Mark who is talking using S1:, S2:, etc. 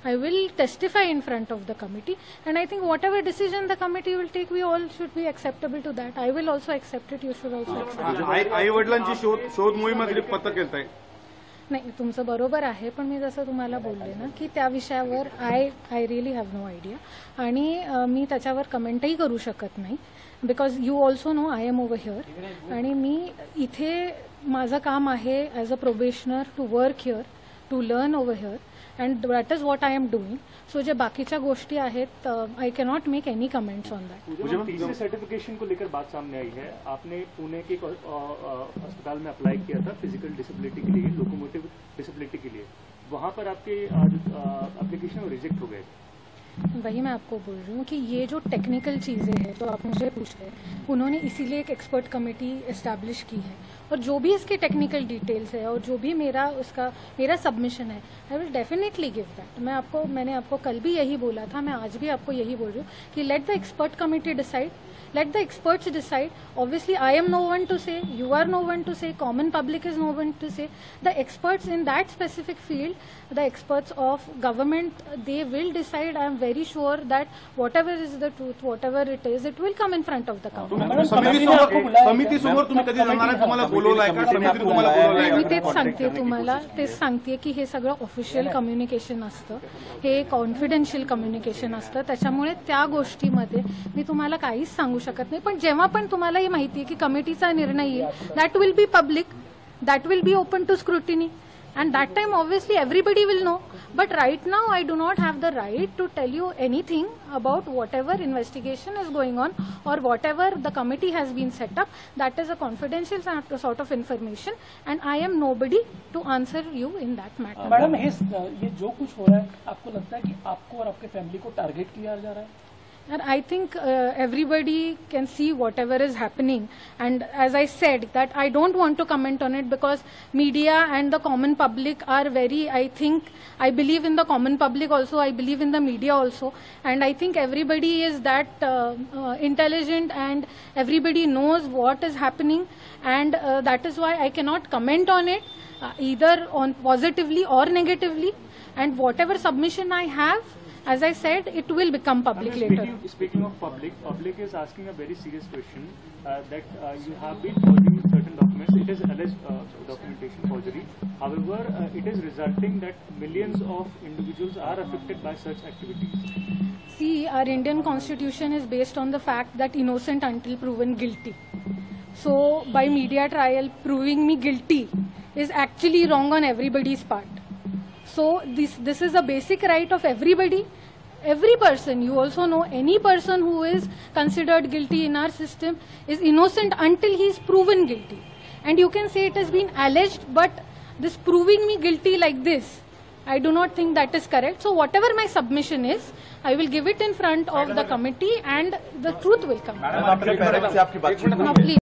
S1: I will testify in front of the committee, and I think whatever decision the committee will take, we all should be acceptable to that. I will also accept it. You should also accept it.
S2: आई वडिलांची शोध मोहिमेमध्ये पत्र केलंय.
S1: नाही, तुमचं बरोबर आहे, पण मी जसं तुम्हाला बोलले ना की त्या विषयावर I really have no idea, आणि मी त्याच्यावर कमेंटही करू शकत नाही, because you also know I am over here, आणि मी इथे माझं काम आहे as a probationer to work here, to learn over here, and that is what I am doing. So जो बाकीच्या गोष्टी आहेत, I cannot make any comments on that.
S3: TC certification को लेकर बात सामने आई है, आपने पुणे के अस्पताल में अप्लाई किया था फिजिकल डिसेबिलिटी के लिए, लोकोमोटिव डिसेबिलिटी के लिए, वहां पर आपके एप्लीकेशन रिजेक्ट हो गए.
S1: वही मैं आपको बोल रही हूँ कि ये जो टेक्निकल चीज़ें हैं, तो आप मुझे पूछ रहे हैं, उन्होंने इसीलिए एक एक्सपर्ट कमेटी एस्टैब्लिश की है, और जो भी इसके टेक्निकल डिटेल्स है और जो भी मेरा सबमिशन है, I will definitely give that. मैंने आपको कल भी यही बोला था, मैं आज भी आपको यही बोल रही हूँ कि let the expert committee decide, let the experts decide. Obviously I am no one to say, you are no one to say, common public is no one to say. The experts in that specific field, the experts of government, they will decide. I am very sure that whatever is the truth, whatever it is, it will come in front of the council.
S2: समिती समोर तुम्ही कधी जाणार आहे? तुम्हाला बोलवलंय का? समितीने तुम्हाला बोलवलंय का?
S1: मी तेच सांगते तुम्हाला, तेच सांगते की हे सगळं ऑफिशियल कम्युनिकेशन असतं, हे कॉन्फिडेन्शियल कम्युनिकेशन असतं, त्याच्यामुळे त्या गोष्टीमध्ये मी तुम्हाला काहीच सांगू शकत नाही. पण जेव्हा पण तुम्हाला ही माहिती आहे की कमिटीचा निर्णय येईल, that will be public, that will be open to scrutiny, and that time obviously everybody will know. But right now I do not have the right to tell you anything about whatever investigation is going on or whatever the committee has been set up. That is a confidential sort of information, and I am nobody to answer you in that matter.
S4: Madam, ये जो कुछ हो रहा है, आपको लगता है कि आपको और आपके फैमिली को टारगेट किया जा रहा है?
S1: And I think everybody can see whatever is happening, and as I said that I don't want to comment on it because media and the common public are very, I believe in the common public also, I believe in the media also, and I think everybody is that intelligent and everybody knows what is happening, and that is why I cannot comment on it either on positively or negatively, and whatever submission I have, as I said, it will become public later.
S3: Speaking of public is asking a very serious question, that you have been forging certain documents. It is alleged documentation forgery. However, it is resulting that millions of individuals are affected by such activities.
S1: See, our Indian constitution is based on the fact that innocent until proven guilty. So, by media trial proving me guilty is actually wrong on everybody's part. So this is a basic right of everybody, every person. You also know any person who is considered guilty in our system is innocent until he is proven guilty. And you can say it has been alleged, but this proving me guilty like this, I do not think that is correct. So whatever my submission is, I will give it in front of the committee and the truth will come.
S2: Madam,
S1: Now, please.